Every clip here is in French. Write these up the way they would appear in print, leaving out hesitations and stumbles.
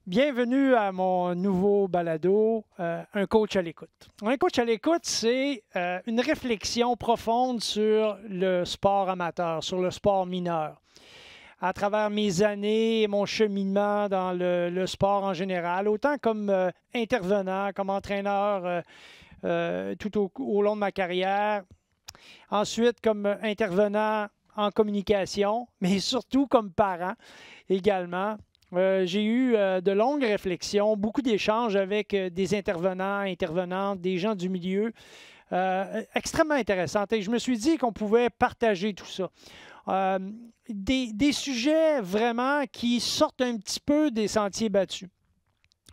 Bienvenue à mon nouveau balado, Un coach à l'écoute. Un coach à l'écoute, c'est une réflexion profonde sur le sport amateur, sur le sport mineur. À travers mes années et mon cheminement dans le sport en général, autant comme intervenant, comme entraîneur tout au long de ma carrière, ensuite comme intervenant en communication, mais surtout comme parent également. J'ai eu de longues réflexions, beaucoup d'échanges avec des intervenants, intervenantes, des gens du milieu, extrêmement intéressantes. Et je me suis dit qu'on pouvait partager tout ça. Des sujets vraiment qui sortent un petit peu des sentiers battus.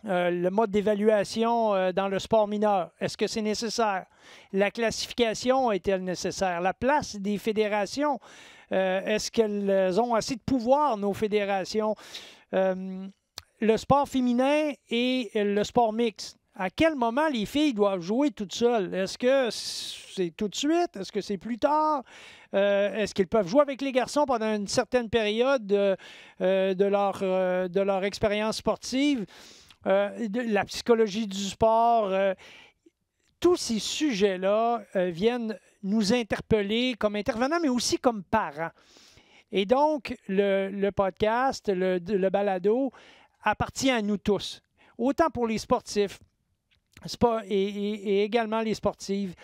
Le mode d'évaluation dans le sport mineur, est-ce que c'est nécessaire? La classification est-elle nécessaire? La place des fédérations, est-ce qu'elles ont assez de pouvoir, nos fédérations? Le sport féminin et le sport mixte. À quel moment les filles doivent jouer toutes seules? Est-ce que c'est tout de suite? Est-ce que c'est plus tard? Est-ce qu'ils peuvent jouer avec les garçons pendant une certaine période de leur expérience sportive? La psychologie du sport, tous ces sujets-là viennent nous interpeller comme intervenants, mais aussi comme parents. Et donc, le podcast, le balado, appartient à nous tous, autant pour les sportifs et également les sportives,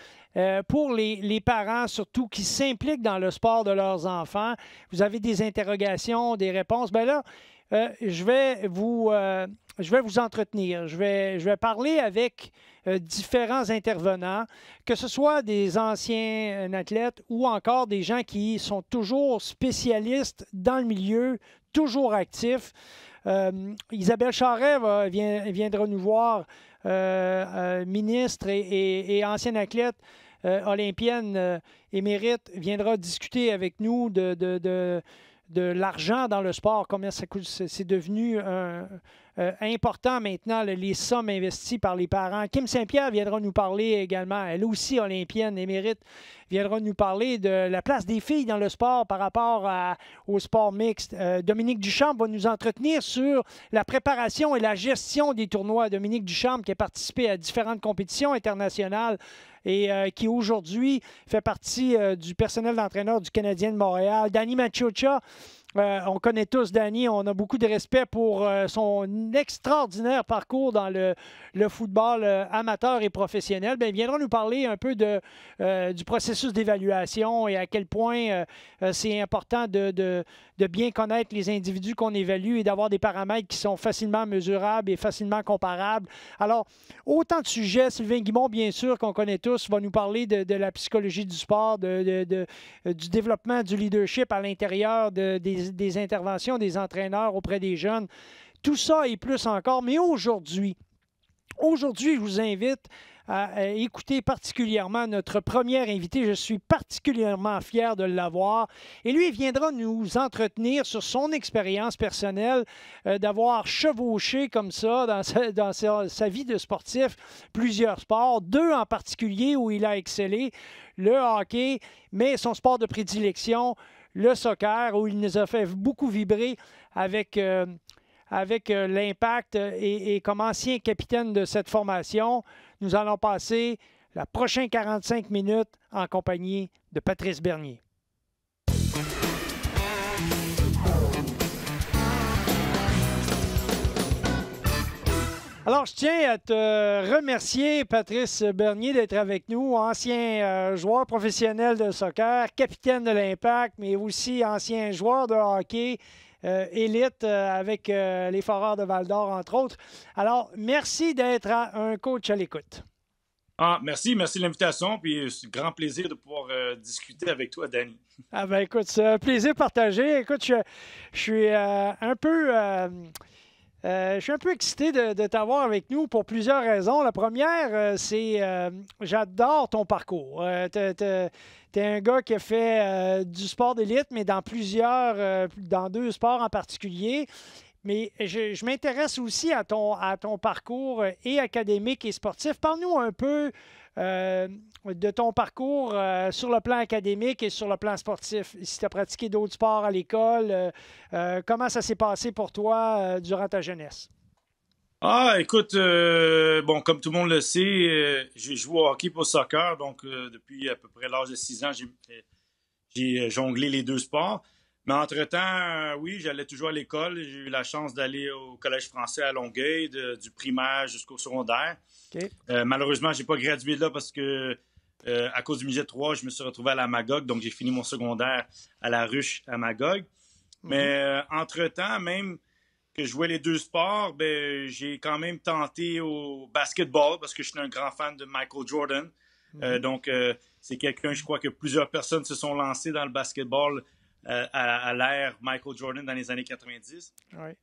pour les parents surtout qui s'impliquent dans le sport de leurs enfants. Vous avez des interrogations, des réponses. Bien là, je vais vous entretenir. Je vais parler avec différents intervenants, que ce soit des anciens athlètes ou encore des gens qui sont toujours spécialistes dans le milieu, toujours actifs. Isabelle Charret viendra nous voir, ministre et ancienne athlète olympienne émérite, viendra discuter avec nous de l'argent dans le sport, combien ça coûte. C'est devenu important maintenant, les sommes investies par les parents. Kim Saint-Pierre viendra nous parler également, elle aussi olympienne émérite, viendra nous parler de la place des filles dans le sport par rapport au sport mixte. Dominique Duchamp va nous entretenir sur la préparation et la gestion des tournois. Dominique Duchamp qui a participé à différentes compétitions internationales et qui aujourd'hui fait partie du personnel d'entraîneur du Canadien de Montréal. Danny Maciocia, on connaît tous Danny, on a beaucoup de respect pour son extraordinaire parcours dans le football amateur et professionnel. Bien, il viendra nous parler un peu du processus d'évaluation et à quel point c'est important de bien connaître les individus qu'on évalue et d'avoir des paramètres qui sont facilement mesurables et facilement comparables. Alors, autant de sujets. Sylvain Guimond, bien sûr, qu'on connaît tous, va nous parler de la psychologie du sport, du développement du leadership à l'intérieur des interventions des entraîneurs auprès des jeunes. Tout ça et plus encore. Mais aujourd'hui, je vous invite à écouter particulièrement notre premier invité. Je suis particulièrement fier de l'avoir. Et lui, il viendra nous entretenir sur son expérience personnelle d'avoir chevauché comme ça dans sa vie de sportif plusieurs sports, deux en particulier où il a excellé, le hockey, mais son sport de prédilection, le soccer, où il nous a fait beaucoup vibrer avec l'Impact et comme ancien capitaine de cette formation. Nous allons passer la prochaine 45 minutes en compagnie de Patrice Bernier. Alors, je tiens à te remercier, Patrice Bernier, d'être avec nous, ancien joueur professionnel de soccer, capitaine de l'Impact, mais aussi ancien joueur de hockey, élite avec les Foreurs de Val-d'Or, entre autres. Alors, merci d'être un coach à l'écoute. Merci de l'invitation, puis c'est un grand plaisir de pouvoir discuter avec toi, Danny. Ah ben écoute, c'est un plaisir partagé. Écoute, je suis un peu... je suis un peu excité de t'avoir avec nous pour plusieurs raisons. La première, c'est j'adore ton parcours. Tu es un gars qui a fait du sport d'élite, mais dans deux sports en particulier. Mais je m'intéresse aussi à ton parcours et académique et sportif. Parle-nous un peu de ton parcours sur le plan académique et sur le plan sportif. Si tu as pratiqué d'autres sports à l'école, comment ça s'est passé pour toi durant ta jeunesse? Ah, écoute, bon, comme tout le monde le sait, j'ai joué au hockey pour soccer, donc depuis à peu près l'âge de 6 ans, j'ai jonglé les deux sports. Mais entre-temps, oui, j'allais toujours à l'école. J'ai eu la chance d'aller au Collège français à Longueuil, du primaire jusqu'au secondaire. OK. Malheureusement, j'ai pas gradué de là parce que à cause du Midget 3, je me suis retrouvé à la Magog, donc j'ai fini mon secondaire à la Ruche à Magog. Mhm. Mais entre-temps, même que je jouais les deux sports, ben, j'ai quand même tenté au basketball parce que je suis un grand fan de Michael Jordan. Mhm. Donc, c'est quelqu'un, je crois que plusieurs personnes se sont lancées dans le basketball à l'ère Michael Jordan dans les années 90. Ouais.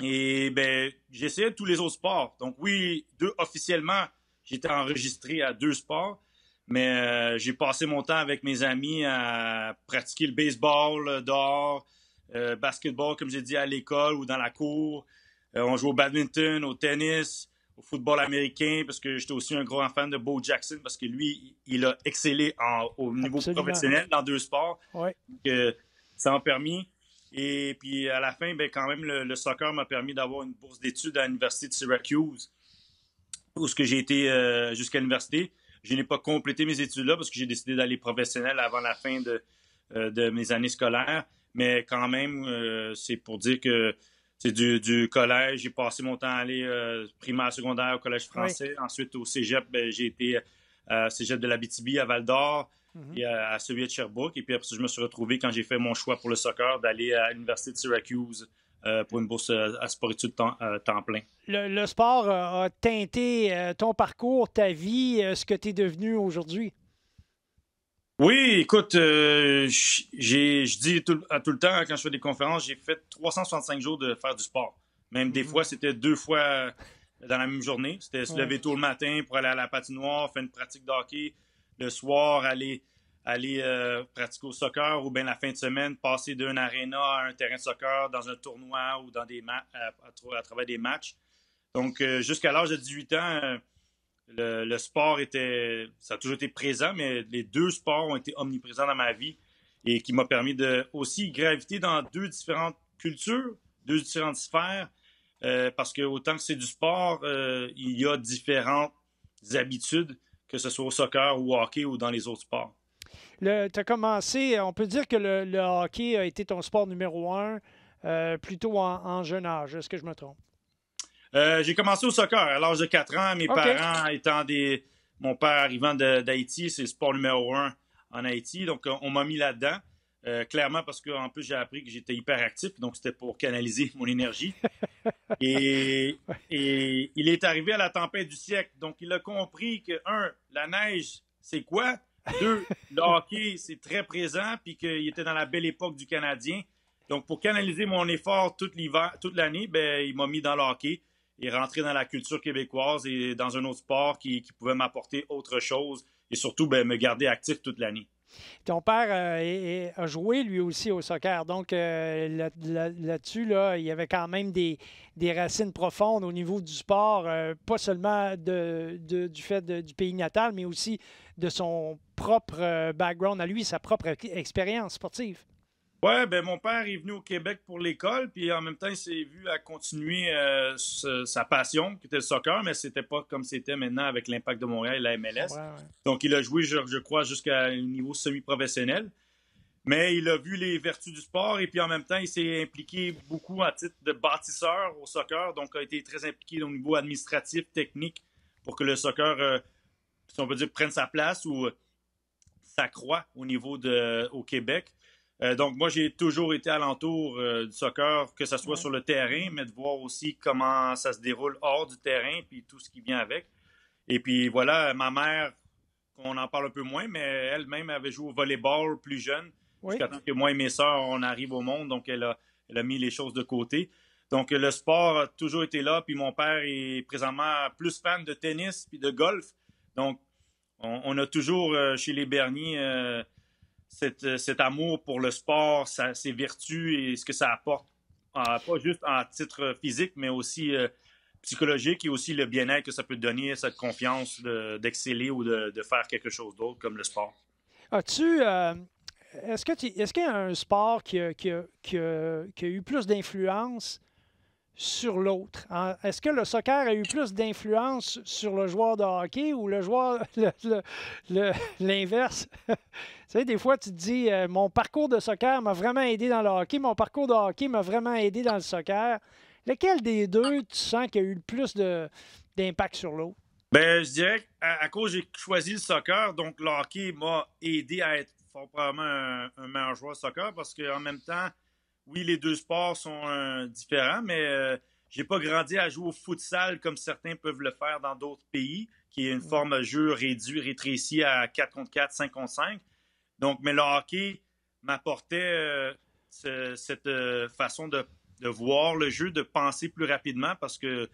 Et ben, j'essayais tous les autres sports. Donc oui, officiellement, j'étais enregistré à deux sports, mais j'ai passé mon temps avec mes amis à pratiquer le baseball dehors, basketball, comme j'ai dit, à l'école ou dans la cour. On joue au badminton, au tennis, au football américain, parce que j'étais aussi un grand fan de Bo Jackson, parce que lui, il a excellé au niveau Absolument. professionnel dans deux sports. Ouais. Donc, ça m'a permis. Et puis à la fin, ben, quand même, le soccer m'a permis d'avoir une bourse d'études à l'Université de Syracuse, où ce que j'ai été jusqu'à l'université. Je n'ai pas complété mes études là parce que j'ai décidé d'aller professionnel avant la fin de mes années scolaires. Mais quand même, c'est pour dire que c'est du collège. J'ai passé mon temps à aller primaire, secondaire au collège Ouais. français. Ensuite, au cégep, ben, j'ai été cégep de l'Abitibi à Val-d'Or Mhm. et à celui de Sherbrooke. Et puis après ça, je me suis retrouvé, quand j'ai fait mon choix pour le soccer, d'aller à l'Université de Syracuse pour une bourse à sport-études temps plein. Le sport a teinté ton parcours, ta vie, ce que tu es devenu aujourd'hui. Oui, écoute, je dis tout le temps quand je fais des conférences, j'ai fait 365 jours de faire du sport. Même des Mhm. fois, c'était 2 fois dans la même journée. C'était se Ouais. lever tôt le matin pour aller à la patinoire, faire une pratique de hockey. Le soir, aller pratiquer au soccer ou bien la fin de semaine, passer d'un aréna à un terrain de soccer dans un tournoi ou dans à travers des matchs. Donc, jusqu'à l'âge de 18 ans, le sport ça a toujours été présent, mais les deux sports ont été omniprésents dans ma vie et qui m'a permis de aussi graviter dans deux différentes cultures, deux différentes sphères, parce que autant que c'est du sport, il y a différentes habitudes, que ce soit au soccer ou au hockey ou dans les autres sports. Tu as commencé, on peut dire que le hockey a été ton sport numéro un plutôt en jeune âge. Est-ce que je me trompe? J'ai commencé au soccer à l'âge de 4 ans, mes OK. parents étant mon père arrivant d'Haïti, c'est le sport numéro un en Haïti, donc on m'a mis là-dedans. Clairement parce qu'en plus j'ai appris que j'étais hyperactif, donc c'était pour canaliser mon énergie. Et, et il est arrivé à la tempête du siècle, donc il a compris que, un, la neige, c'est quoi? Deux, le hockey, c'est très présent, puis qu'il était dans la belle époque du Canadien. Donc pour canaliser mon effort tout l'hiver, toute l'année, ben, il m'a mis dans le hockey et rentré dans la culture québécoise et dans un autre sport qui pouvait m'apporter autre chose et surtout ben, me garder actif toute l'année. Ton père a joué lui aussi au soccer. Donc là-dessus, là, il y avait quand même des racines profondes au niveau du sport, pas seulement du fait du pays natal, mais aussi de son propre background à lui, sa propre expérience sportive. Ouais, ben mon père est venu au Québec pour l'école, puis en même temps, il s'est vu à continuer sa passion, qui était le soccer, mais c'était pas comme c'était maintenant avec l'Impact de Montréal et la Ouais, MLS. ouais. Donc, il a joué, je crois, jusqu'à un niveau semi-professionnel. Mais il a vu les vertus du sport et puis en même temps, il s'est impliqué beaucoup à titre de bâtisseur au soccer, donc a été très impliqué au niveau administratif, technique, pour que le soccer, si on peut dire, prenne sa place ou s'accroît au Québec. Donc, moi, j'ai toujours été alentour du soccer, que ce soit Ouais. sur le terrain, mais de voir aussi comment ça se déroule hors du terrain, puis tout ce qui vient avec. Et puis voilà, ma mère, on en parle un peu moins, mais elle-même avait joué au volleyball plus jeune, Oui. jusqu'à temps que moi et mes sœurs, on arrive au monde, donc elle a mis les choses de côté. Donc le sport a toujours été là, puis mon père est présentement plus fan de tennis puis de golf. Donc on a toujours chez les Berniers cet amour pour le sport, ses vertus et ce que ça apporte, pas juste en titre physique, mais aussi psychologique et aussi le bien-être que ça peut donner, cette confiance d'exceller ou de faire quelque chose d'autre comme le sport. As-tu. Est-ce qu'il y a un sport qui a eu plus d'influence sur l'autre? Est-ce que le soccer a eu plus d'influence sur le joueur de hockey ou le joueur l'inverse? Tu sais, des fois, tu te dis, mon parcours de soccer m'a vraiment aidé dans le hockey, mon parcours de hockey m'a vraiment aidé dans le soccer. Lequel des deux, tu sens qu'il y a eu le plus d'impact sur l'autre? Ben, je dirais qu'à cause j'ai choisi le soccer, donc le hockey m'a aidé à être fort probablement un meilleur joueur de soccer parce qu'en même temps, oui, les deux sports sont différents, mais j'ai pas grandi à jouer au futsal comme certains peuvent le faire dans d'autres pays, qui est une forme de jeu réduit, rétréci à 4 contre 4, 5 contre 5. Donc, mais le hockey m'apportait cette façon de voir le jeu, de penser plus rapidement parce que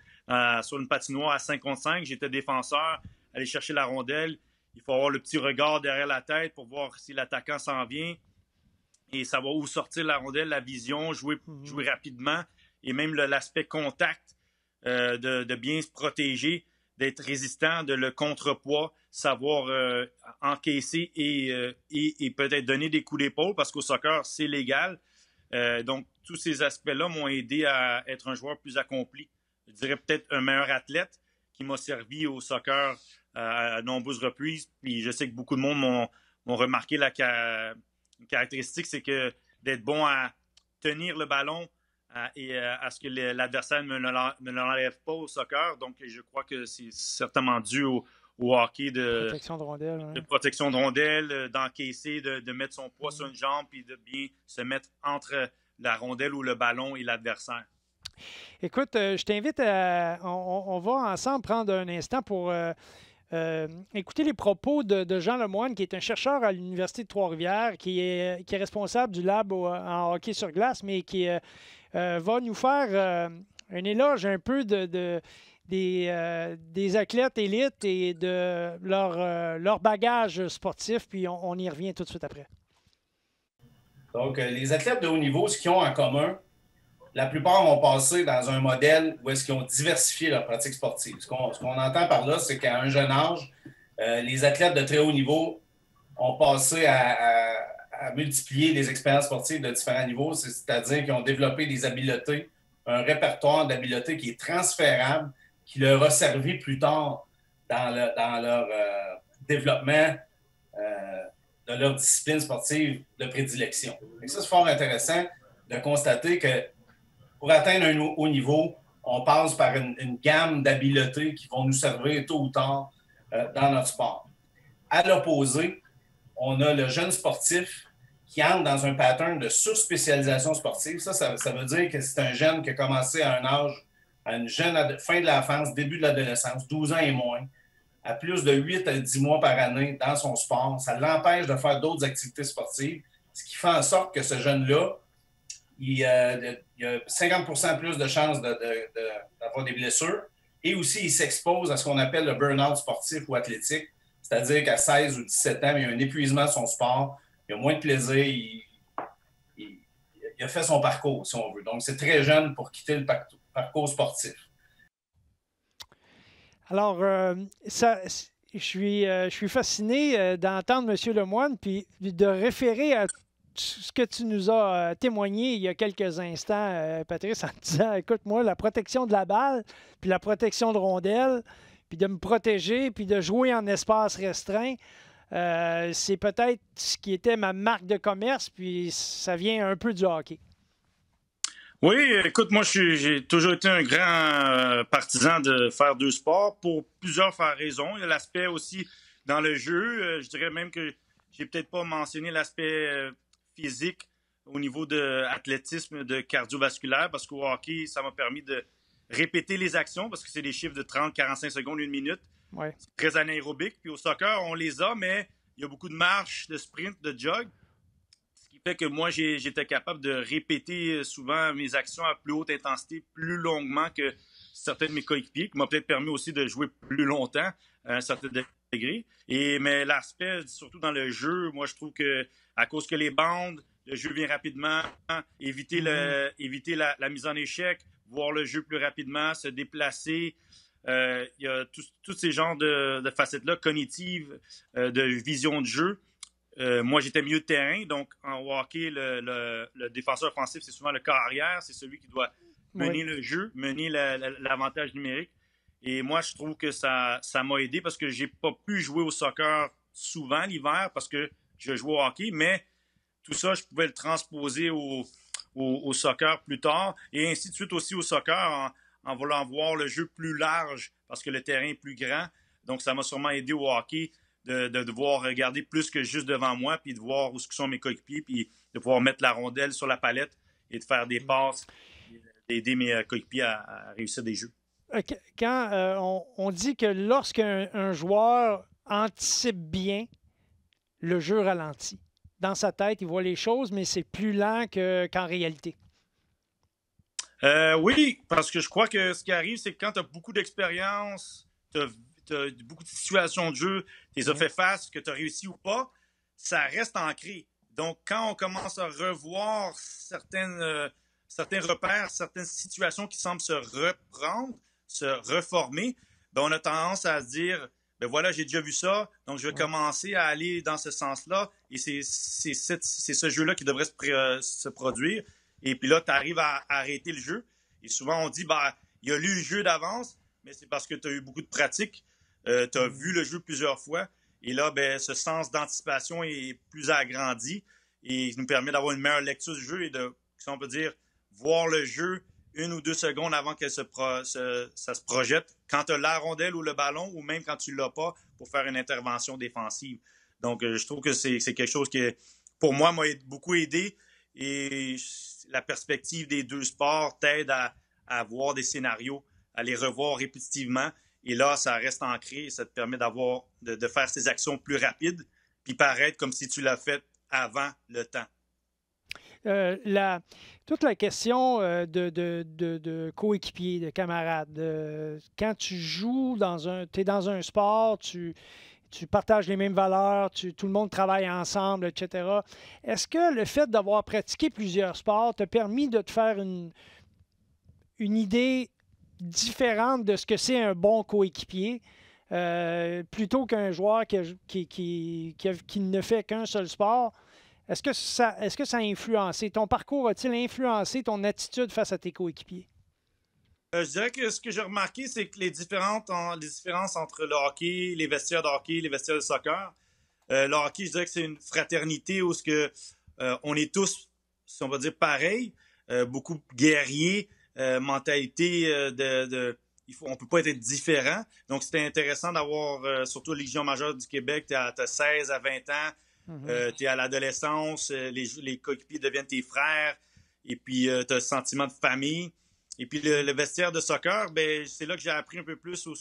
sur une patinoire à 5 contre 5, j'étais défenseur, aller chercher la rondelle. Il faut avoir le petit regard derrière la tête pour voir si l'attaquant s'en vient et savoir où sortir la rondelle, la vision, jouer rapidement et même l'aspect contact, de bien se protéger, d'être résistant, de le contrepoids, savoir encaisser et peut-être donner des coups d'épaule parce qu'au soccer, c'est légal. Donc, tous ces aspects-là m'ont aidé à être un joueur plus accompli. Je dirais peut-être un meilleur athlète qui m'a servi au soccer à nombreuses reprises. Puis je sais que beaucoup de monde m'ont remarqué une caractéristique, c'est que d'être bon à tenir le ballon et à ce que l'adversaire ne me l'enlève pas au soccer. Donc, je crois que c'est certainement dû au hockey protection de rondelle, de protection de rondelle, d'encaisser, de mettre son poids sur une jambe et de bien se mettre entre la rondelle ou le ballon et l'adversaire. Écoute, je t'invite on va ensemble prendre un instant pour écouter les propos de Jean Lemoine, qui est un chercheur à l'Université de Trois-Rivières, qui est responsable du lab en hockey sur glace, mais qui va nous faire un éloge un peu des athlètes élites et de leur bagage sportif, puis on y revient tout de suite après. Donc, les athlètes de haut niveau, ce qu'ils ont en commun, la plupart ont passé dans un modèle où est-ce qu'ils ont diversifié leur pratique sportive. Ce qu'on entend par là, c'est qu'à un jeune âge, les athlètes de très haut niveau ont passé à multiplier des expériences sportives de différents niveaux, c'est-à-dire qu'ils ont développé des habiletés, un répertoire d'habiletés qui est transférable, qui leur a servi plus tard dans leur développement de leur discipline sportive de prédilection. Et ça, c'est fort intéressant de constater que pour atteindre un haut niveau, on passe par une gamme d'habiletés qui vont nous servir tôt ou tard dans notre sport. À l'opposé, on a le jeune sportif qui entre dans un pattern de surspécialisation sportive. Ça veut dire que c'est un jeune qui a commencé à un âge, à une jeune fin de l'enfance, début de l'adolescence, 12 ans et moins, à plus de 8 à 10 mois par année dans son sport. Ça l'empêche de faire d'autres activités sportives, ce qui fait en sorte que ce jeune-là, il a 50% plus de chances d'avoir des blessures et aussi il s'expose à ce qu'on appelle le burn-out sportif ou athlétique, c'est-à-dire qu'à 16 ou 17 ans, il y a un épuisement de son sport, il a moins de plaisir, il a fait son parcours, si on veut. Donc, c'est très jeune pour quitter le parcours sportif. Alors, je suis fasciné d'entendre M. Lemoine puis de référer à ce que tu nous as témoigné il y a quelques instants, Patrice, en disant, écoute, moi, la protection de la balle, puis la protection de rondelle, puis de me protéger, puis de jouer en espace restreint, c'est peut-être ce qui était ma marque de commerce, puis ça vient un peu du hockey. Oui, écoute, moi, j'ai toujours été un grand partisan de faire deux sports pour plusieurs raisons. Il y a l'aspect aussi dans le jeu. Je dirais même que j'ai peut-être pas mentionné l'aspect physique au niveau de l'athlétisme, de cardiovasculaire, parce qu'au hockey, ça m'a permis de répéter les actions, parce que c'est des chiffres de 30, 45 secondes, 1 minute. Ouais. C'est très anaérobique. Puis au soccer, on les a, mais il y a beaucoup de marches, de sprint, de jog. Ce qui fait que moi, j'étais capable de répéter souvent mes actions à plus haute intensité, plus longuement que certains de mes coéquipiers, qui m'a peut-être permis aussi de jouer plus longtemps à un certain degré. Mais l'aspect, surtout dans le jeu, moi, je trouve que à cause que les bandes, le jeu vient rapidement, éviter la mise en échec, voir le jeu plus rapidement, se déplacer. Il y a tous ces genres de facettes-là, cognitives, de vision de jeu. Moi, j'étais milieu de terrain, donc en hockey, le défenseur offensif, c'est souvent le corps arrière, c'est celui qui doit mener le jeu, mener l'avantage numérique. Et moi, je trouve que ça m'a aidé parce que j'ai pas pu jouer au soccer souvent l'hiver parce que je jouais au hockey, mais tout ça, je pouvais le transposer au soccer plus tard et ainsi de suite aussi au soccer en voulant voir le jeu plus large parce que le terrain est plus grand. Donc, ça m'a sûrement aidé au hockey de devoir regarder plus que juste devant moi puis de voir où sont mes coéquipiers puis de pouvoir mettre la rondelle sur la palette et de faire des passes, d'aider mes coéquipiers à réussir des jeux. Quand on dit que lorsqu'un joueur anticipe bien, le jeu ralentit. Dans sa tête, il voit les choses, mais c'est plus lent qu'en réalité. Oui, parce que je crois que ce qui arrive, c'est que quand tu as beaucoup d'expérience, tu as beaucoup de situations de jeu, tu les as fait face, que tu as réussi ou pas, ça reste ancré. Donc, quand on commence à revoir certains repères, certaines situations qui semblent se reprendre, se reformer, ben on a tendance à se dire, ben voilà, j'ai déjà vu ça, donc je vais commencer à aller dans ce sens-là, et c'est ce jeu-là qui devrait se produire. Et puis là, tu arrives à arrêter le jeu. Et souvent, on dit, ben, il a lu le jeu d'avance, mais c'est parce que tu as eu beaucoup de pratique, tu as vu le jeu plusieurs fois, et là, ben, ce sens d'anticipation est plus agrandi, et il nous permet d'avoir une meilleure lecture du jeu et de, si on peut dire, voir le jeu 1 ou 2 secondes avant que ça se projette, quand tu as la rondelle ou le ballon, ou même quand tu ne l'as pas, pour faire une intervention défensive. Donc, je trouve que c'est quelque chose qui, pour moi, m'a beaucoup aidé. Et la perspective des deux sports t'aide à voir des scénarios, à les revoir répétitivement. Et là, ça reste ancré. Ça te permet de faire ces actions plus rapides, puis paraître comme si tu l'as fait avant le temps. Toute la question de coéquipiers, de camarades, quand tu joues tu es dans un sport, tu partages les mêmes valeurs, tout le monde travaille ensemble, etc. Est-ce que le fait d'avoir pratiqué plusieurs sports t'a permis de te faire une idée différente de ce que c'est un bon coéquipier, plutôt qu'un joueur qui ne fait qu'un seul sport? Est-ce que ça a influencé? Ton parcours a-t-il influencé ton attitude face à tes coéquipiers? Je dirais que ce que j'ai remarqué, c'est que les différences entre le hockey, les vestiaires de hockey, les vestiaires de soccer, le hockey, je dirais que c'est une fraternité où on est tous, si on va dire, pareils, beaucoup guerriers, mentalité on peut pas être différent. Donc, c'était intéressant d'avoir, surtout la Légion majeure du Québec, tu as 16 à 20 ans, tu es à l'adolescence, les coéquipiers deviennent tes frères, et puis tu as ce sentiment de famille. Et puis le vestiaire de soccer, ben, c'est là que j'ai appris un peu plus où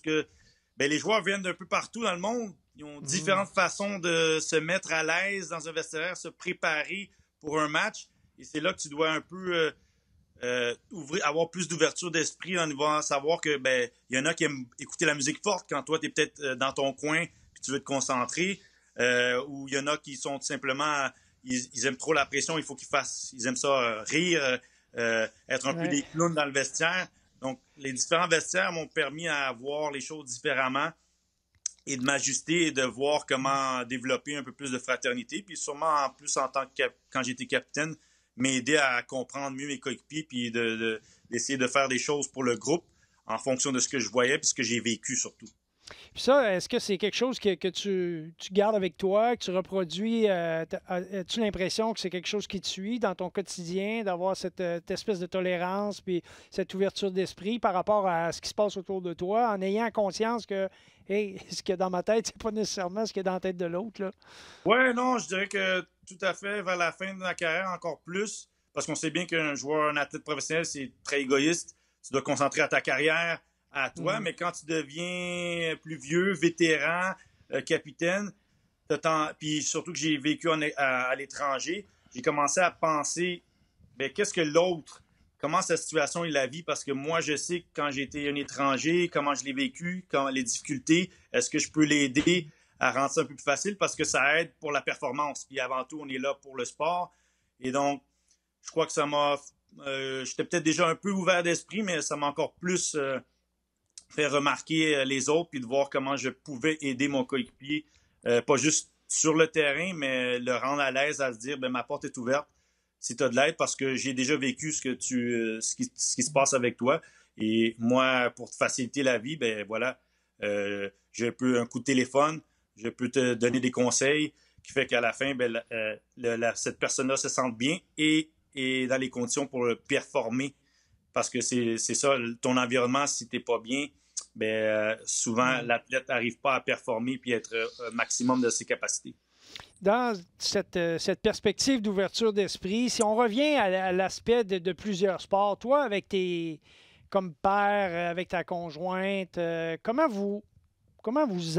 les joueurs viennent d'un peu partout dans le monde. Ils ont différentes façons de se mettre à l'aise dans un vestiaire, se préparer pour un match. Et c'est là que tu dois un peu avoir plus d'ouverture d'esprit en devant savoir que il y en a qui aiment écouter la musique forte quand toi, tu es peut-être dans ton coin puis tu veux te concentrer. Ou il y en a qui sont tout simplement... Ils aiment trop la pression, ils aiment ça rire, être un peu des clowns dans le vestiaire. Donc, les différents vestiaires m'ont permis à voir les choses différemment et de m'ajuster et de voir comment développer un peu plus de fraternité. Puis sûrement, en plus, quand j'étais capitaine, m'aider à comprendre mieux mes coéquipiers puis d'essayer de faire des choses pour le groupe en fonction de ce que je voyais puis ce que j'ai vécu surtout. Puis ça, est-ce que c'est quelque chose que tu gardes avec toi, que tu reproduis? As-tu l'impression que c'est quelque chose qui te suit dans ton quotidien, d'avoir cette espèce de tolérance puis cette ouverture d'esprit par rapport à ce qui se passe autour de toi, en ayant conscience que, hey, ce qu'il y a dans ma tête, c'est pas nécessairement ce qu'il y a dans la tête de l'autre, là? Ouais, non, je dirais que tout à fait, vers la fin de ma carrière, encore plus, parce qu'on sait bien qu'un joueur, un athlète professionnel, c'est très égoïste. Tu dois te concentrer à ta carrière, à toi, mais quand tu deviens plus vieux, vétéran, capitaine, puis surtout que j'ai vécu à l'étranger, j'ai commencé à penser, qu'est-ce que l'autre, comment sa situation il la vit, parce que moi, je sais que quand j'ai été un étranger, comment je l'ai vécu, les difficultés, est-ce que je peux l'aider à rendre ça un peu plus facile, parce que ça aide pour la performance. Puis avant tout, on est là pour le sport. Et donc, je crois que ça m'a... j'étais peut-être déjà un peu ouvert d'esprit, mais ça m'a encore plus... faire remarquer les autres puis de voir comment je pouvais aider mon coéquipier, pas juste sur le terrain, mais le rendre à l'aise à se dire ma porte est ouverte. si tu as de l'aide parce que j'ai déjà vécu ce qui se passe avec toi. Et moi, pour te faciliter la vie, ben voilà, j'ai un coup de téléphone, je peux te donner des conseils qui fait qu'à la fin, ben, cette personne-là se sente bien et dans les conditions pour performer. Parce que c'est ça, ton environnement, si tu n'es pas bien, ben, souvent, l'athlète n'arrive pas à performer puis être au maximum de ses capacités. Dans cette perspective d'ouverture d'esprit, si on revient à l'aspect de plusieurs sports, toi, comme père, avec ta conjointe, comment vous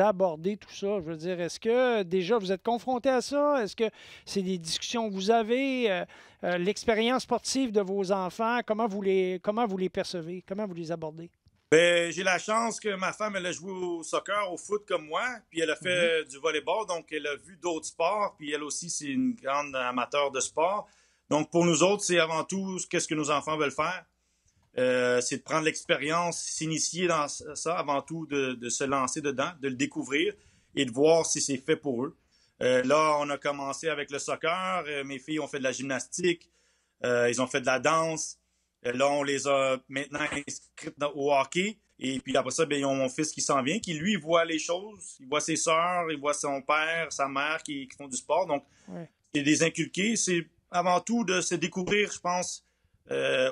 abordez tout ça? Je veux dire, est-ce que déjà vous êtes confronté à ça? Est-ce que c'est des discussions que vous avez? L'expérience sportive de vos enfants, comment vous les percevez? Comment vous les abordez? Ben, j'ai la chance que ma femme, elle a joué au soccer, au foot comme moi, puis elle a fait du volleyball, donc elle a vu d'autres sports, puis elle aussi, c'est une grande amateur de sport. Donc, pour nous autres, c'est avant tout qu'est-ce que nos enfants veulent faire. C'est de prendre l'expérience, s'initier dans ça, avant tout de se lancer dedans, de le découvrir et de voir si c'est fait pour eux. Là, on a commencé avec le soccer. Mes filles ont fait de la gymnastique. Ils ont fait de la danse. Là, on les a maintenant inscrites au hockey. Et puis après ça, bien, ils ont mon fils qui s'en vient, qui lui voit les choses. Il voit ses sœurs, il voit son père, sa mère qui font du sport. Donc, c'est des inculqués. C'est avant tout de se découvrir, je pense,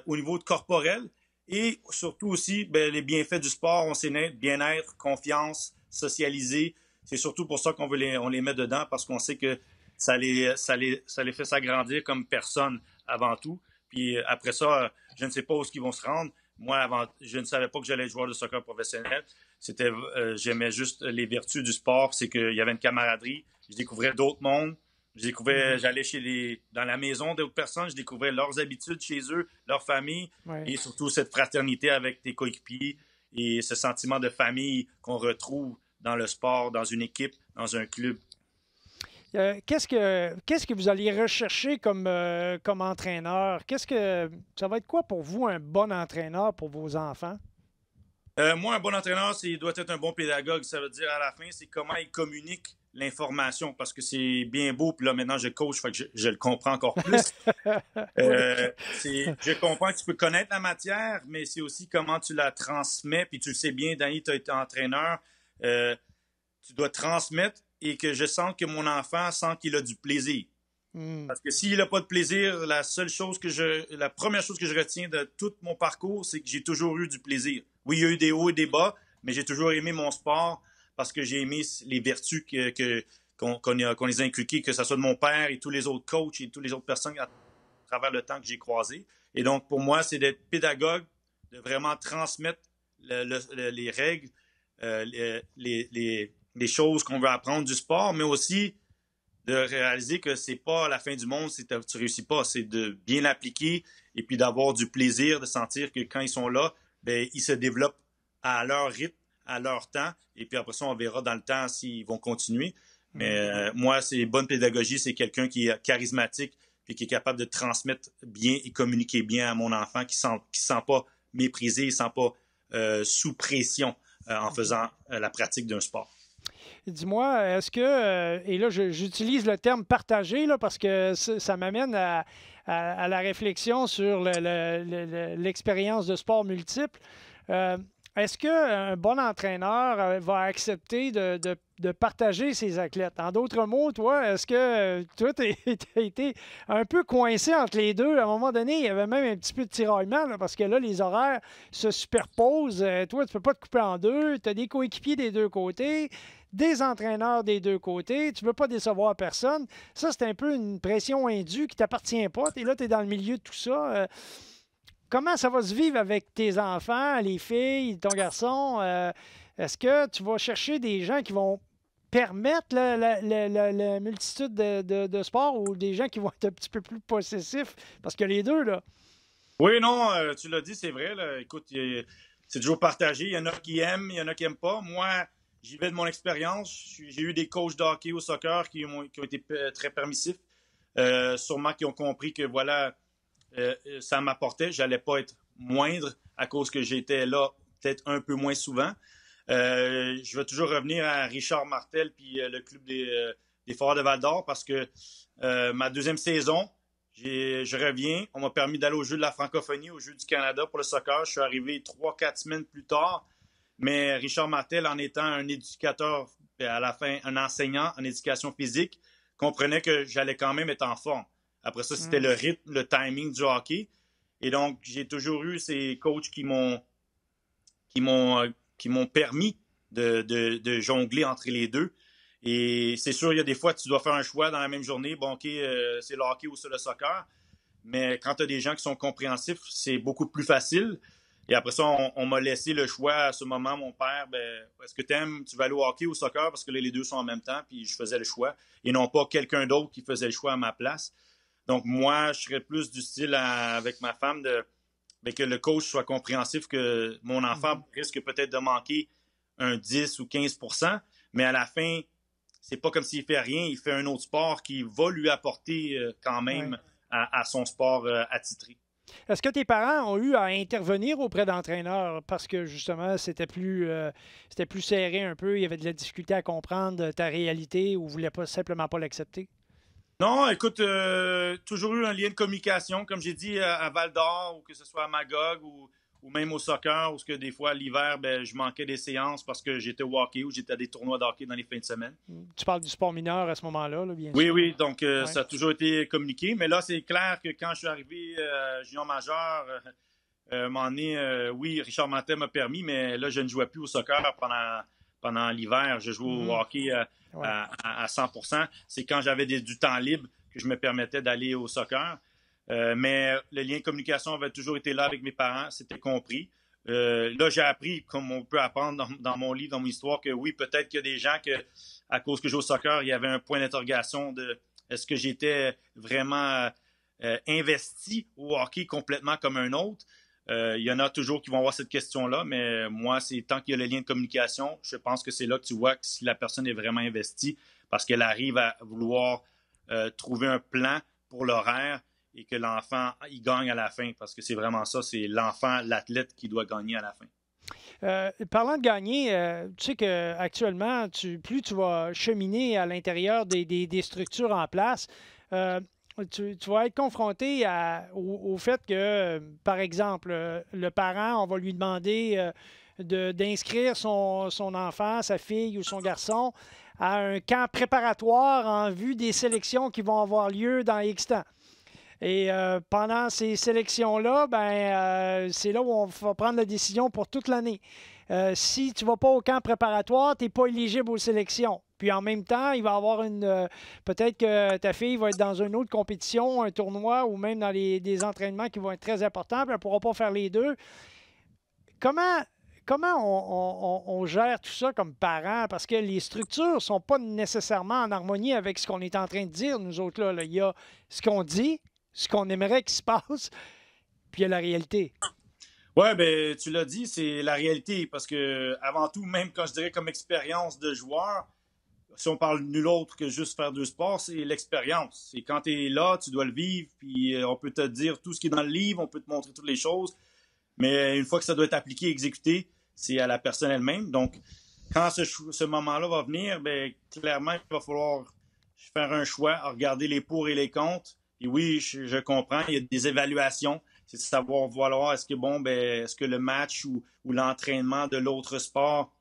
au niveau de corporel et surtout aussi les bienfaits du sport. On sait bien-être, confiance, socialiser. C'est surtout pour ça qu'on on les met dedans parce qu'on sait que ça les fait s'agrandir comme personne avant tout. Puis après ça, je ne sais pas où ils vont se rendre. Moi, je ne savais pas que j'allais être joueur de soccer professionnel. J'aimais juste les vertus du sport. C'est qu'il y avait une camaraderie. Je découvrais d'autres mondes. J'allais dans la maison d'autres personnes. Je découvrais leurs habitudes chez eux, leur famille. Et surtout cette fraternité avec tes coéquipiers et ce sentiment de famille qu'on retrouve dans le sport, dans une équipe, dans un club. Qu'est-ce que vous allez rechercher comme entraîneur? Ça va être quoi pour vous un bon entraîneur pour vos enfants? Moi, un bon entraîneur, il doit être un bon pédagogue. Ça veut dire à la fin, c'est comment il communique l'information. Parce que c'est bien beau, puis là maintenant je coach, fait que je le comprends encore plus. Je comprends que tu peux connaître la matière, mais c'est aussi comment tu la transmets. Puis tu le sais bien, Danny, tu as été entraîneur. Tu dois transmettre et que je sente que mon enfant sent qu'il a du plaisir. Parce que s'il n'a pas de plaisir, la première chose que je retiens de tout mon parcours, c'est que j'ai toujours eu du plaisir. Oui, il y a eu des hauts et des bas, mais j'ai toujours aimé mon sport parce que j'ai aimé les vertus qu'on les a inculquées, que ce soit de mon père et tous les autres coachs et toutes les autres personnes à travers le temps que j'ai croisé. Et donc, pour moi, c'est d'être pédagogue, de vraiment transmettre les règles, les choses qu'on veut apprendre du sport, mais aussi de réaliser que c'est pas la fin du monde si tu réussis pas. C'est de bien l'appliquer et puis d'avoir du plaisir, de sentir que quand ils sont là, ils se développent à leur rythme, à leur temps. Et puis après ça, on verra dans le temps s'ils vont continuer. Mais moi, c'est bonne pédagogie, c'est quelqu'un qui est charismatique et qui est capable de transmettre bien et communiquer bien à mon enfant, qui ne se sent pas méprisé, il ne se sent pas sous pression en faisant la pratique d'un sport. Dis-moi, est-ce que, et là j'utilise le terme partagé là, parce que ça m'amène à la réflexion sur l'expérience de sport multiple. Est-ce qu'un bon entraîneur va accepter de partager ses athlètes? En d'autres mots, toi, est-ce que toi, tu as été un peu coincé entre les deux? À un moment donné, il y avait même un petit peu de tiraillement, là, parce que là, les horaires se superposent. Toi, tu ne peux pas te couper en deux. Tu as des coéquipiers des deux côtés, des entraîneurs des deux côtés. Tu ne veux pas décevoir personne. Ça, c'est un peu une pression indue qui ne t'appartient pas. Tu es là, tu es dans le milieu de tout ça. Comment ça va se vivre avec tes enfants, les filles, ton garçon? Est-ce que tu vas chercher des gens qui vont permettre la multitude de sports ou des gens qui vont être un petit peu plus possessifs? Parce que les deux, là. Oui, non, tu l'as dit, c'est vrai. Là. Écoute, c'est toujours partagé. Il y en a qui aiment, il y en a qui n'aiment pas. Moi, j'y vais de mon expérience. J'ai eu des coachs de hockey au soccer qui ont été très permissifs. Sûrement qui ont compris que, voilà, ça m'apportait. Je n'allais pas être moindre à cause que j'étais là peut-être un peu moins souvent. Je vais toujours revenir à Richard Martel puis le club des Foreurs de Val-d'Or parce que ma deuxième saison, Je reviens. On m'a permis d'aller au jeu de la francophonie, au jeu du Canada pour le soccer. Je suis arrivé 3-4 semaines plus tard. Mais Richard Martel, en étant un éducateur, à la fin, un enseignant en éducation physique, comprenait que j'allais quand même être en forme. Après ça, c'était le rythme, le timing du hockey. Et donc, j'ai toujours eu ces coachs qui m'ont permis de jongler entre les deux. Et c'est sûr, il y a des fois, tu dois faire un choix dans la même journée. Bon, OK, c'est le hockey ou c'est le soccer. Mais quand tu as des gens qui sont compréhensifs, c'est beaucoup plus facile. Et après ça, on m'a laissé le choix à ce moment, mon père, est-ce que tu vas aller au hockey ou au soccer? Parce que là, les deux sont en même temps, puis je faisais le choix. Et non pas quelqu'un d'autre qui faisait le choix à ma place. Donc, moi, je serais plus du style avec ma femme que le coach soit compréhensif, que mon enfant risque peut-être de manquer un 10 ou 15%, mais à la fin, c'est pas comme s'il fait rien, il fait un autre sport qui va lui apporter quand même à son sport attitré. Est-ce que tes parents ont eu à intervenir auprès d'entraîneurs parce que justement c'était plus serré un peu, il y avait de la difficulté à comprendre ta réalité ou ne voulaient simplement pas l'accepter? Non, écoute, toujours eu un lien de communication, comme j'ai dit, à Val-d'Or, ou que ce soit à Magog, ou même au soccer, où que des fois, l'hiver, je manquais des séances parce que j'étais au hockey ou j'étais à des tournois de hockey dans les fins de semaine. Tu parles du sport mineur à ce moment-là, là, bien sûr. Oui, donc ça a toujours été communiqué. Mais là, c'est clair que quand je suis arrivé junior majeur, à un moment donné, oui, Richard Martel m'a permis, mais là, je ne jouais plus au soccer pendant l'hiver. Je jouais au hockey à 100%. C'est quand j'avais du temps libre que je me permettais d'aller au soccer. Mais le lien de communication avait toujours été là avec mes parents, c'était compris. Là, j'ai appris, comme on peut apprendre dans mon livre, dans mon histoire, que oui, peut-être qu'il y a des gens que, à cause que je joue au soccer, il y avait un point d'interrogation de est-ce que j'étais vraiment investi au hockey complètement comme un autre. Il y en a toujours qui vont avoir cette question-là, mais moi, c'est tant qu'il y a le lien de communication, je pense que c'est là que tu vois que si la personne est vraiment investie, parce qu'elle arrive à vouloir trouver un plan pour l'horaire, et que l'enfant, il gagne à la fin, parce que c'est vraiment ça, c'est l'enfant, l'athlète qui doit gagner à la fin. Parlant de gagner, tu sais qu'actuellement, plus tu vas cheminer à l'intérieur des structures en place, tu vas être confronté au fait que, par exemple, le parent, on va lui demander d'inscrire son enfant, sa fille ou son garçon à un camp préparatoire en vue des sélections qui vont avoir lieu dans X temps. Et pendant ces sélections-là, c'est là où on va prendre la décision pour toute l'année. Si tu ne vas pas au camp préparatoire, tu n'es pas éligible aux sélections. Puis en même temps, il va y avoir peut-être que ta fille va être dans une autre compétition, un tournoi ou même dans des entraînements qui vont être très importants, puis elle ne pourra pas faire les deux. Comment on gère tout ça comme parents? Parce que les structures ne sont pas nécessairement en harmonie avec ce qu'on est en train de dire, nous autres. Là. Il y a ce qu'on dit, ce qu'on aimerait qu'il se passe, puis il y a la réalité. Oui, tu l'as dit, c'est la réalité. Parce que avant tout, même quand je dirais comme expérience de joueur, si on parle nul autre que juste faire deux sports, c'est l'expérience. C'est quand tu es là, tu dois le vivre, puis on peut te dire tout ce qui est dans le livre, on peut te montrer toutes les choses. Mais une fois que ça doit être appliqué, exécuté, c'est à la personne elle-même. Donc, quand ce moment-là va venir, clairement, il va falloir faire un choix, regarder les pour et les contre. Et oui, je comprends, il y a des évaluations. C'est de savoir, voilà, est-ce que le match ou l'entraînement de l'autre sport,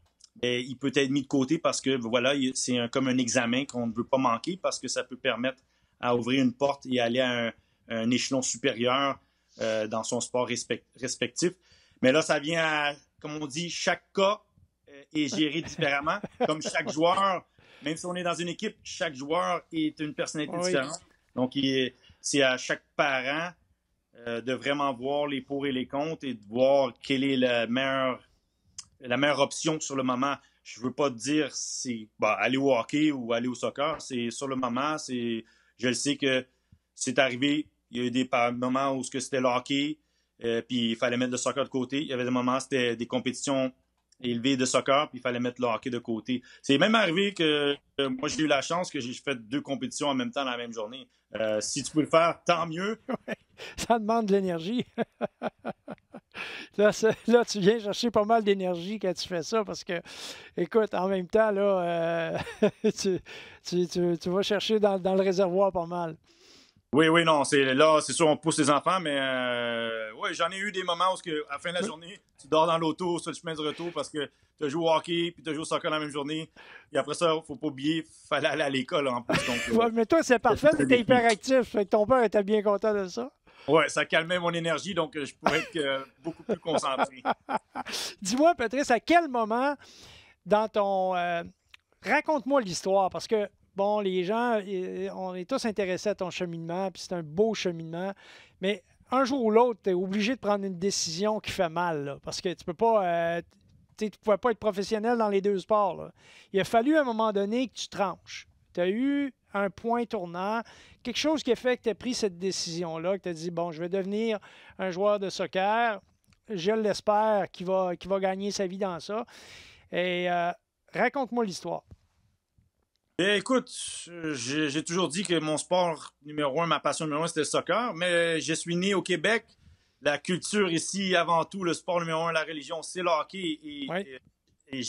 il peut être mis de côté parce que, voilà, c'est comme un examen qu'on ne veut pas manquer parce que ça peut permettre à ouvrir une porte et aller à un échelon supérieur dans son sport respectif. Mais là, ça vient à, comme on dit, chaque cas est géré différemment. Comme chaque joueur, même si on est dans une équipe, chaque joueur est une personnalité différente. Donc, c'est à chaque parent de vraiment voir les pour et les contre et de voir quelle est la meilleure option sur le moment. Je ne veux pas te dire c'est aller au hockey ou aller au soccer. C'est sur le moment. Je le sais que c'est arrivé. Il y a eu des moments où c'était le hockey, puis il fallait mettre le soccer de côté. Il y avait des moments où c'était des compétitions élevées de soccer, puis il fallait mettre le hockey de côté. C'est même arrivé que moi, j'ai eu la chance que j'ai fait 2 compétitions en même temps dans la même journée. Si tu peux le faire, tant mieux. Ouais, ça demande de l'énergie. Là, tu viens chercher pas mal d'énergie quand tu fais ça parce que, écoute, en même temps, là, tu vas chercher dans le réservoir pas mal. Oui, oui, non, c'est sûr, on pousse les enfants, mais ouais, j'en ai eu des moments où, à la fin de la journée, tu dors dans l'auto sur le chemin du retour parce que tu as joué au hockey puis tu as joué au soccer la même journée. Et après ça, faut pas oublier, fallait aller à l'école en plus. Donc, Ouais, mais toi, c'est parfait, tu étais hyperactif. Fait que ton père était bien content de ça. Ouais, ça calmait mon énergie, donc je pouvais être beaucoup plus concentré. Dis-moi, Patrice, à quel moment dans ton... raconte-moi l'histoire, parce que, bon, les gens, on est tous intéressés à ton cheminement, puis c'est un beau cheminement, mais un jour ou l'autre, tu es obligé de prendre une décision qui fait mal, là, parce que tu peux pas... tu ne pouvais pas être professionnel dans les deux sports. Là. Il a fallu à un moment donné que tu tranches. Tu as eu un point tournant, quelque chose qui a fait que tu as pris cette décision-là, que tu as dit, bon, je vais devenir un joueur de soccer, je l'espère, qui va gagner sa vie dans ça. Et raconte-moi l'histoire. Écoute, j'ai toujours dit que mon sport numéro un, ma passion numéro un, c'était le soccer, mais je suis né au Québec. La culture ici, avant tout, le sport numéro un, la religion, c'est le hockey. Et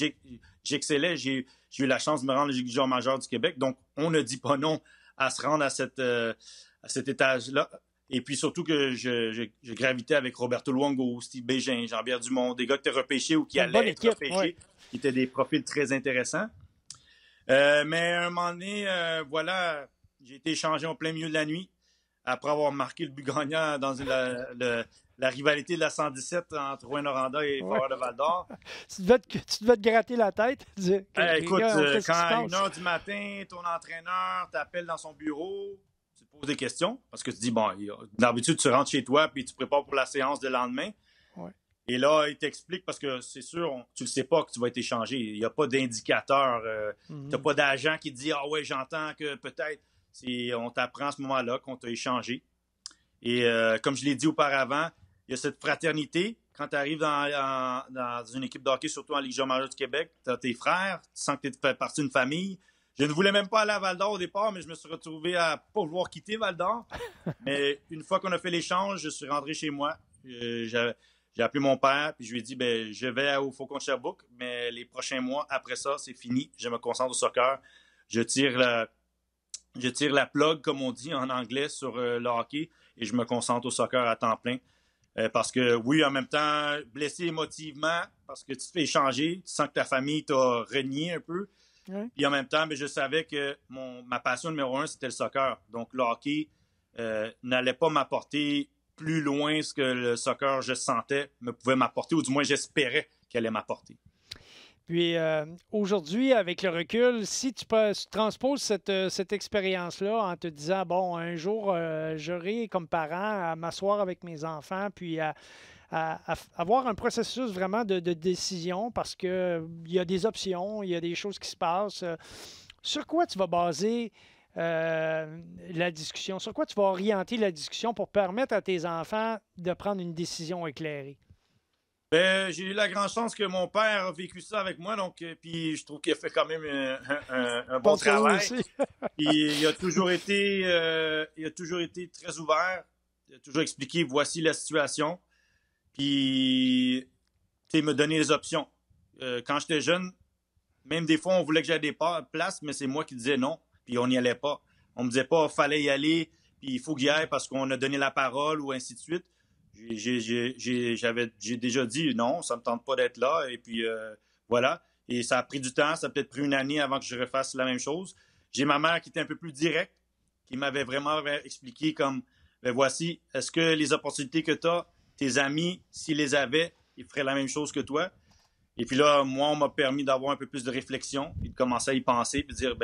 j'excellais. J'ai eu la chance de me rendre à l'équipe majeure du Québec. Donc, on ne dit pas non à se rendre à cet étage-là. Et puis surtout que je gravitais avec Roberto Luongo, Steve Bégin, Jean-Pierre Dumont, des gars qui étaient repêchés ou qui allaient être repêchés, qui étaient des profils très intéressants. Mais à un moment donné, voilà, j'ai été échangé en plein milieu de la nuit après avoir marqué le but gagnant dans la rivalité de la 117 entre Rouyn-Noranda et Foreur de Val-d'Or. Tu devais te gratter la tête. Écoute, quand à 1h du matin, ton entraîneur t'appelle dans son bureau, tu te poses des questions parce que tu dis, bon, d'habitude, tu rentres chez toi puis tu te prépares pour la séance de lendemain. Ouais. Et là, il t'explique parce que c'est sûr, tu ne sais pas que tu vas être échangé. Il n'y a pas d'indicateur. Tu n'as pas d'agent qui te dit, ah ouais, j'entends que peut-être. On t'apprend à ce moment-là qu'on t'a échangé. Et comme je l'ai dit auparavant, il y a cette fraternité. Quand tu arrives dans une équipe de hockey, surtout en Ligue majeure du Québec, tu as tes frères, tu sens que tu fais partie d'une famille. Je ne voulais même pas aller à Val-d'Or au départ, mais je me suis retrouvé à ne pas vouloir quitter Val-d'Or. Mais une fois qu'on a fait l'échange, je suis rentré chez moi. J'ai appelé mon père, puis je lui ai dit, je vais au Faucon de Sherbrooke, mais les prochains mois, après ça, c'est fini. Je me concentre au soccer. Je tire la plug, comme on dit en anglais, sur le hockey et je me concentre au soccer à temps plein. Parce que, oui, en même temps, blessé émotivement, parce que tu te fais échanger, tu sens que ta famille t'a renié un peu. Oui. Puis en même temps, je savais que ma passion numéro un, c'était le soccer. Donc, le hockey n'allait pas m'apporter plus loin ce que le soccer, je sentais, pouvait m'apporter, ou du moins, j'espérais qu'elle allait m'apporter. Puis aujourd'hui, avec le recul, si tu transposes cette expérience-là en te disant, bon, un jour, j'aurai comme parent à m'asseoir avec mes enfants, puis à avoir un processus vraiment de décision parce qu'il y a des options, il y a des choses qui se passent. Sur quoi tu vas baser la discussion? Sur quoi tu vas orienter la discussion pour permettre à tes enfants de prendre une décision éclairée? J'ai eu la grande chance que mon père a vécu ça avec moi, donc puis je trouve qu'il a fait quand même un bon travail. Puis il a toujours été très ouvert. Il a toujours expliqué voici la situation. Puis il m'a donné les options. Quand j'étais jeune, même des fois on voulait que j'aille des places, mais c'est moi qui disais non. Puis on n'y allait pas. On me disait pas fallait y aller, puis il faut qu'il y aille parce qu'on a donné la parole ou ainsi de suite. J'ai déjà dit non, ça me tente pas d'être là. Et puis voilà. Et ça a pris du temps, ça a peut-être pris une année avant que je refasse la même chose. J'ai ma mère qui était un peu plus directe, qui m'avait vraiment expliqué comme voici, est-ce que les opportunités que tu as, tes amis, s'ils les avaient, ils feraient la même chose que toi? Et puis là, moi, on m'a permis d'avoir un peu plus de réflexion, puis de commencer à y penser, puis de dire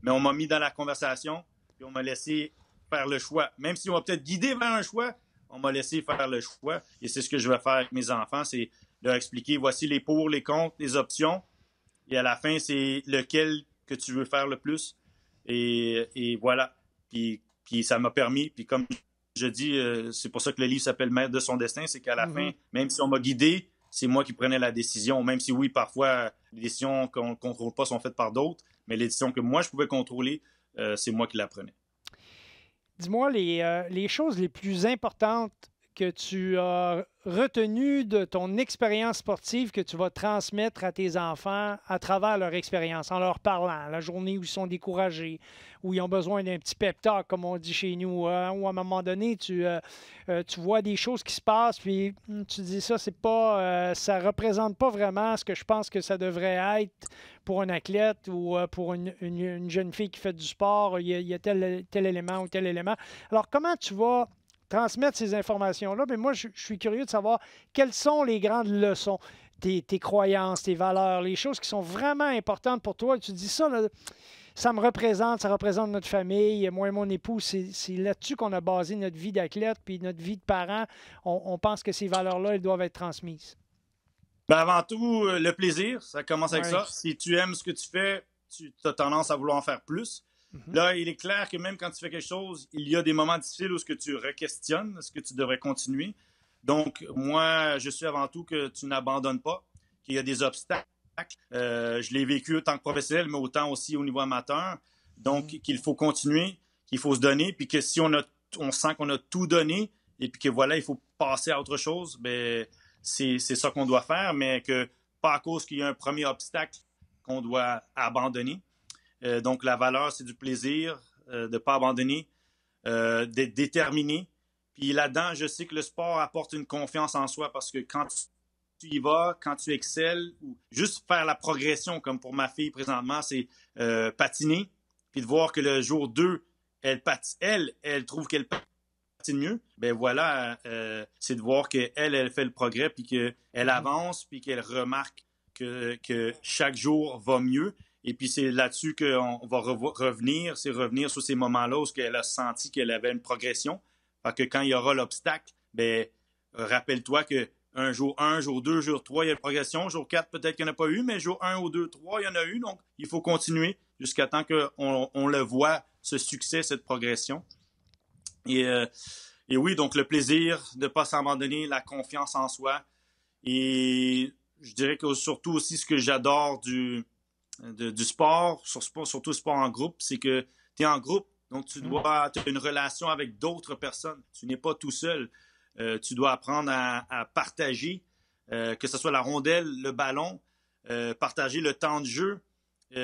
mais on m'a mis dans la conversation, puis on m'a laissé faire le choix. Même si on m'a peut-être guidé vers un choix, on m'a laissé faire le choix. Et c'est ce que je vais faire avec mes enfants, c'est leur expliquer voici les pour, les contre, les options. Et à la fin, c'est lequel que tu veux faire le plus. Et voilà. Puis ça m'a permis. Puis comme je dis, c'est pour ça que le livre s'appelle Maître de son destin, c'est qu'à la fin, même si on m'a guidé, c'est moi qui prenais la décision. Même si oui, parfois, les décisions qu'on ne contrôle pas sont faites par d'autres, mais les décisions que moi, je pouvais contrôler, c'est moi qui la prenais. Dis-moi les choses les plus importantes que tu as retenu de ton expérience sportive que tu vas transmettre à tes enfants à travers leur expérience, en leur parlant, la journée où ils sont découragés, où ils ont besoin d'un petit pep talk, comme on dit chez nous, hein, où à un moment donné, tu vois des choses qui se passent, puis tu dis ça, c'est pas, ça représente pas vraiment ce que je pense que ça devrait être pour un athlète ou pour une jeune fille qui fait du sport. Il y a tel élément ou tel élément. Alors, comment tu vas transmettre ces informations-là? Mais moi, je suis curieux de savoir quelles sont les grandes leçons, tes croyances, tes valeurs, les choses qui sont vraiment importantes pour toi. Tu dis ça, là, ça me représente, ça représente notre famille. Moi et mon époux, c'est là-dessus qu'on a basé notre vie d'athlète puis notre vie de parent. On pense que ces valeurs-là, elles doivent être transmises. Ben avant tout, le plaisir, ça commence avec ça. Si tu aimes ce que tu fais, tu as tendance à vouloir en faire plus. Là, il est clair que même quand tu fais quelque chose, il y a des moments difficiles où ce que tu re-questionnes, est-ce que tu devrais continuer. Donc, moi, je suis avant tout que tu n'abandonnes pas, qu'il y a des obstacles. Je l'ai vécu autant que professionnel, mais autant aussi au niveau amateur. Donc, qu'il faut continuer, qu'il faut se donner, puis que si on sent qu'on a tout donné, et puis que voilà, il faut passer à autre chose, ben c'est ça qu'on doit faire, mais que pas à cause qu'il y a un premier obstacle qu'on doit abandonner. Donc, la valeur, c'est du plaisir, de ne pas abandonner, d'être déterminé. Puis là-dedans, je sais que le sport apporte une confiance en soi parce que quand tu y vas, quand tu excelles, ou juste faire la progression, comme pour ma fille présentement, c'est patiner, puis de voir que le jour 2, elle trouve qu'elle patine mieux, ben voilà, c'est de voir qu'elle, elle fait le progrès, puis qu'elle avance, puis qu'elle remarque que chaque jour va mieux. Et puis, c'est là-dessus qu'on va revenir sur ces moments-là où elle a senti qu'elle avait une progression. Parce que quand il y aura l'obstacle, ben rappelle-toi que jour 1, jour 2, jour 3, il y a une progression. Jour 4, peut-être qu'il n'y en a pas eu, mais jour 1 ou 2, 3, il y en a eu. Donc, il faut continuer jusqu'à temps qu'on le voit, ce succès, cette progression. Et oui, donc le plaisir de ne pas s'abandonner, la confiance en soi. Et je dirais que surtout aussi ce que j'adore du sport, surtout le sport en groupe, c'est que tu es en groupe, donc tu dois avoir une relation avec d'autres personnes. Tu n'es pas tout seul. Tu dois apprendre à partager, que ce soit la rondelle, le ballon, partager le temps de jeu,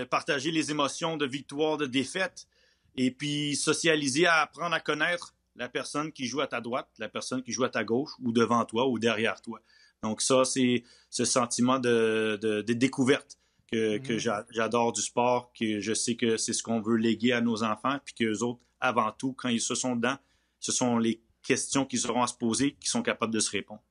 partager les émotions de victoire, de défaite, et puis socialiser, à apprendre à connaître la personne qui joue à ta droite, la personne qui joue à ta gauche, ou devant toi, ou derrière toi. Donc ça, c'est ce sentiment de découverte que j'adore du sport, que je sais que c'est ce qu'on veut léguer à nos enfants, puis qu'eux autres, avant tout, quand ils se sont dedans, ce sont les questions qu'ils auront à se poser, qui sont capables de se répondre.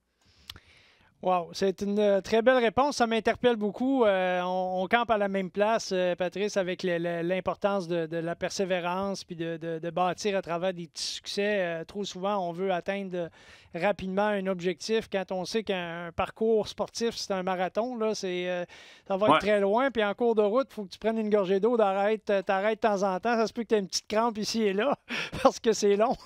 Wow, c'est une très belle réponse. Ça m'interpelle beaucoup. On campe à la même place, Patrice, avec l'importance de la persévérance puis de bâtir à travers des petits succès. Trop souvent, on veut atteindre rapidement un objectif quand on sait qu'un parcours sportif, c'est un marathon. Là, ça va être très loin. Puis en cours de route, il faut que tu prennes une gorgée d'eau, t'arrêtes de temps en temps. Ça se peut que tu aies une petite crampe ici et là parce que c'est long.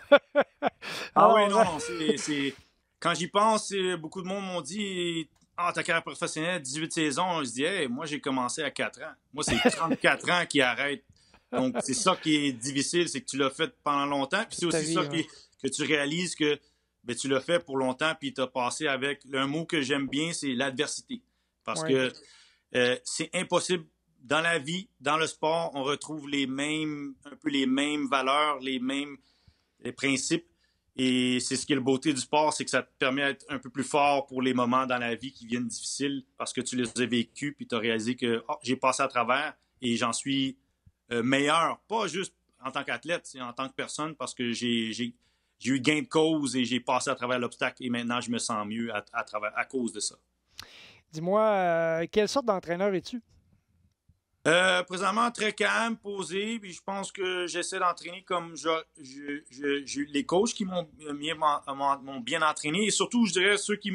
Alors, oui, non, c'est... Quand j'y pense, beaucoup de monde m'ont dit « Ah, ta carrière professionnelle, 18 saisons. » Je dis « Hey, moi, j'ai commencé à 4 ans. Moi, c'est 34 ans qui arrêtent. » Donc, c'est ça qui est difficile, c'est que tu l'as fait pendant longtemps. Puis c'est aussi ça que tu réalises que ben, tu l'as fait pour longtemps, puis tu as passé avec... Un mot que j'aime bien, c'est l'adversité. Parce que c'est impossible. Dans la vie, dans le sport, on retrouve un peu les mêmes valeurs, les principes. Et c'est ce qui est la beauté du sport, c'est que ça te permet d'être un peu plus fort pour les moments dans la vie qui viennent difficiles parce que tu les as vécus puis tu as réalisé que j'ai passé à travers et j'en suis meilleur, pas juste en tant qu'athlète, c'est en tant que personne parce que j'ai eu gain de cause et j'ai passé à travers l'obstacle et maintenant je me sens mieux à cause de ça. Dis-moi, quelle sorte d'entraîneur es-tu? Présentement, très calme, posé, puis je pense que j'essaie d'entraîner comme les coachs qui m'ont bien entraîné, et surtout, je dirais, ceux que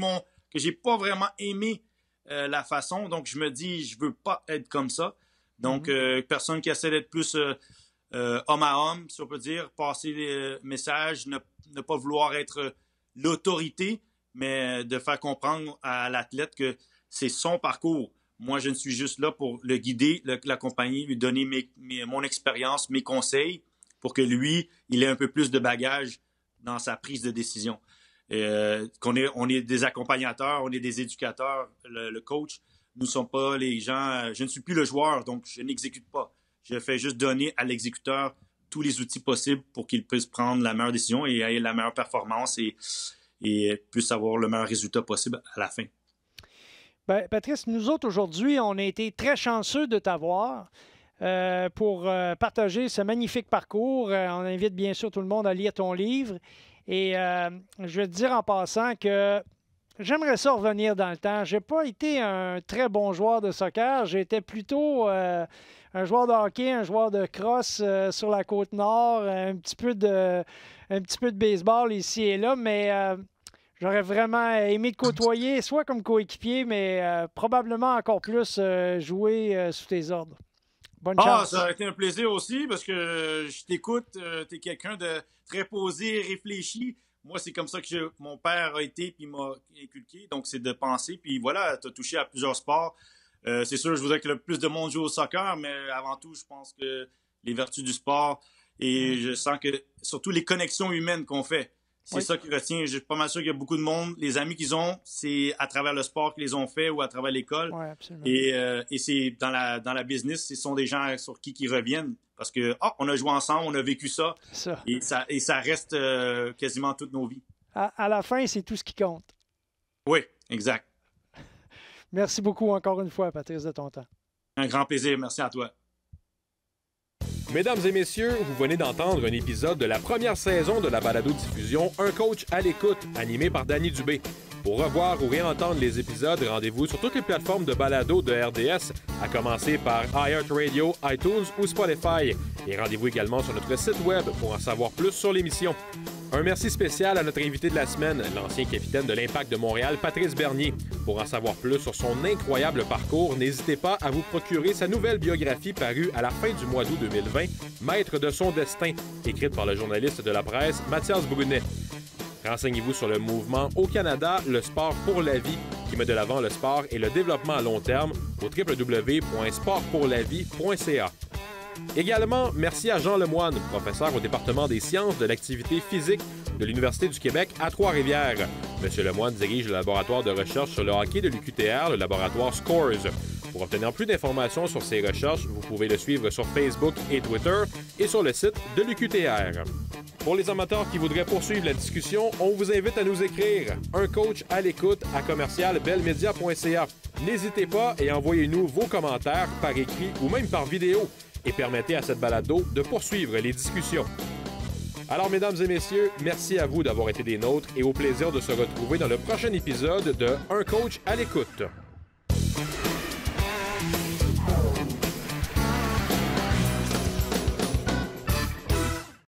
j'ai pas vraiment aimé la façon, donc je me dis, je veux pas être comme ça. Donc, personne qui essaie d'être plus homme à homme, si on peut dire, passer les messages, ne pas vouloir être l'autorité, mais de faire comprendre à l'athlète que c'est son parcours. Moi, je ne suis juste là pour le guider, l'accompagner, lui donner mon expérience, mes conseils pour que lui, il ait un peu plus de bagage dans sa prise de décision. On est des accompagnateurs, on est des éducateurs, le coach. Nous ne sommes pas les gens. Je ne suis plus le joueur, donc je n'exécute pas. Je fais juste donner à l'exécuteur tous les outils possibles pour qu'il puisse prendre la meilleure décision et ait la meilleure performance et puisse avoir le meilleur résultat possible à la fin. Bien, Patrice, nous autres, aujourd'hui, on a été très chanceux de t'avoir pour partager ce magnifique parcours. On invite bien sûr tout le monde à lire ton livre. Et je vais te dire en passant que j'aimerais ça revenir dans le temps. Je n'ai pas été un très bon joueur de soccer. J'étais plutôt un joueur de hockey, un joueur de crosse sur la Côte-Nord, un petit peu de baseball ici et là, mais j'aurais vraiment aimé te côtoyer, soit comme coéquipier, mais probablement encore plus jouer sous tes ordres. Bonne chance. Ça a été un plaisir aussi parce que je t'écoute. Tu es quelqu'un de très posé, réfléchi. Moi, c'est comme ça que mon père a été puis m'a inculqué. Donc, c'est de penser. Puis voilà, tu as touché à plusieurs sports. C'est sûr, je voudrais que le plus de monde joue au soccer, mais avant tout, je pense que les vertus du sport et je sens que surtout les connexions humaines qu'on fait, c'est ça qui retient. Je suis pas mal sûr qu'il y a beaucoup de monde. Les amis qu'ils ont, c'est à travers le sport qu'ils les ont fait ou à travers l'école. Oui, absolument. Et c'est dans la business, ce sont des gens sur qui reviennent parce que on a joué ensemble, on a vécu ça. Et ça reste quasiment toute nos vies. À la fin, c'est tout ce qui compte. Oui, exact. Merci beaucoup encore une fois, Patrice, de ton temps. Un grand plaisir. Merci à toi. Mesdames et messieurs, vous venez d'entendre un épisode de la première saison de la balado-diffusion Un coach à l'écoute, animé par Danny Dubé. Pour revoir ou réentendre les épisodes, rendez-vous sur toutes les plateformes de balado de RDS, à commencer par iHeartRadio, iTunes ou Spotify. Et rendez-vous également sur notre site web pour en savoir plus sur l'émission. Un merci spécial à notre invité de la semaine, l'ancien capitaine de l'Impact de Montréal, Patrice Bernier. Pour en savoir plus sur son incroyable parcours, n'hésitez pas à vous procurer sa nouvelle biographie parue à la fin du mois d'août 2020, Maître de son destin, écrite par le journaliste de la presse Mathias Brunet. Renseignez-vous sur le mouvement au Canada, le sport pour la vie, qui met de l'avant le sport et le développement à long terme au www.sportpourlavie.ca. Également, merci à Jean Lemoine, professeur au département des sciences de l'activité physique de l'Université du Québec à Trois-Rivières. Monsieur Lemoine dirige le laboratoire de recherche sur le hockey de l'UQTR, le laboratoire SCORES. Pour obtenir plus d'informations sur ses recherches, vous pouvez le suivre sur Facebook et Twitter et sur le site de l'UQTR. Pour les amateurs qui voudraient poursuivre la discussion, on vous invite à nous écrire un coach à l'écoute à commercialbelmedia.ca. N'hésitez pas et envoyez-nous vos commentaires par écrit ou même par vidéo et permettez à cette balado de poursuivre les discussions. Alors, mesdames et messieurs, merci à vous d'avoir été des nôtres et au plaisir de se retrouver dans le prochain épisode de Un coach à l'écoute.